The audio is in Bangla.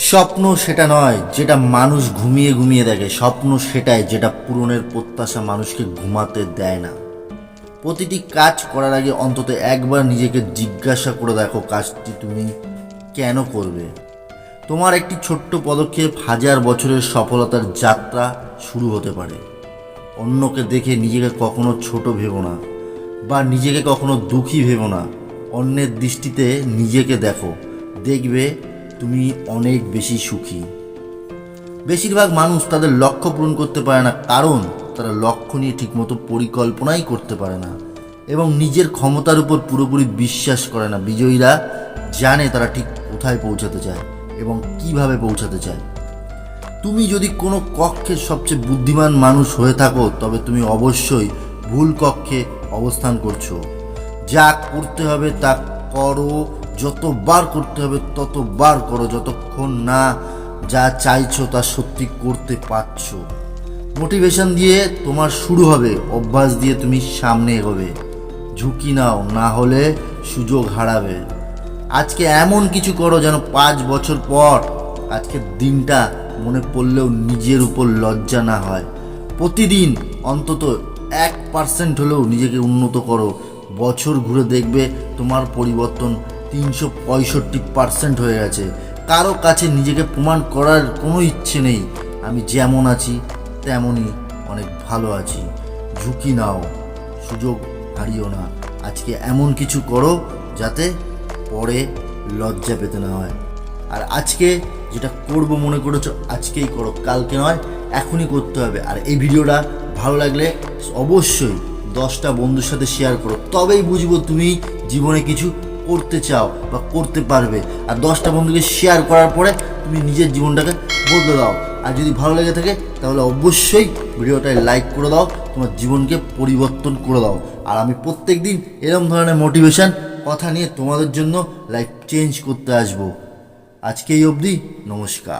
স্বপ্ন সেটা নয় যেটা মানুষ ঘুমিয়ে ঘুমিয়ে দেখে, স্বপ্ন সেটাই যেটা পূরণের প্রত্যাশা মানুষকে ঘুমাতে দেয় না। প্রতিটি কাজ করার আগে অন্তত একবার নিজেকে জিজ্ঞাসা করে দেখো কাজটি তুমি কেন করবে। তোমার একটি ছোট্ট পদক্ষেপ হাজার বছরের সফলতার যাত্রা শুরু হতে পারে। অন্যকে দেখে নিজেকে কখনো ছোট ভেবো না, বা নিজেকে কখনো দুঃখী ভেবো না। অন্যের দৃষ্টিতে নিজেকে দেখো, দেখবে তুমি অনেক বেশি সুখী। বেশিরভাগ মানুষ তাদের লক্ষ্য পূরণ করতে পারে না কারণ তারা লক্ষ্য নিয়ে ঠিকমতো পরিকল্পনাই করতে পারে না এবং নিজের ক্ষমতার উপর পুরোপুরি বিশ্বাস করে না। বিজয়ীরা জানে তারা ঠিক কোথায় পৌঁছাতে চায় এবং কিভাবে পৌঁছাতে চায়। তুমি যদি কোনো কক্ষের সবচেয়ে বুদ্ধিমান মানুষ হয়ে থাকো তবে তুমি অবশ্যই ভুল কক্ষে অবস্থান করছো। যা করতে হবে তা করো, যতবার করতে হবে ততবার করো, যতক্ষণ না যা চাইছো তা সত্যি করতে পারছো। মোটিভেশন দিয়ে তোমার শুরু হবে, অভ্যাস দিয়ে তুমি সামনে এগোবে। ঝুঁকি নাও, না হলে সুযোগ হারাবে। আজকে এমন কিছু করো যেন 5 বছর পর আজকের দিনটা মনে পড়লেও নিজের উপর লজ্জা না হয়। প্রতিদিন অন্তত 1% হলেও নিজেকে উন্নত করো। বছর ঘুরে দেখবে তোমার পরিবর্তন 365% হয়ে গেছে। কারো কাছে নিজেকে প্রমাণ করার কোনো ইচ্ছে নেই। আমি যেমন আছি তেমনই অনেক ভালো আছি। ঝুঁকি নাও, সুযোগ হারিও না। আজকে এমন কিছু করো যাতে পরে লজ্জা পেতে না হয়। আর আজকে যেটা করব মনে করেছো আজকেই করো, কালকে নয়, এখনই করতে হবে। আর এই ভিডিওটা ভালো লাগলে অবশ্যই 10টা বন্ধুর সাথে শেয়ার করো, তবেই বুঝবো তুমি জীবনে কিছু করতে চাও বা করতে পারবে। আর 10টা বন্ধুকে শেয়ার করার পরে তুমি নিজের জীবনটাকে বদলে দাও। আর যদি ভালো লেগে থাকে তাহলে অবশ্যই ভিডিওটায় লাইক করে দাও, তোমার জীবনকে পরিবর্তন করে দাও। আর আমি প্রত্যেক দিন এরকম ধরনের মোটিভেশন কথা নিয়ে তোমাদের জন্য লাইফ চেঞ্জ করতে আসবো। আজকে এই অবধি, নমস্কার।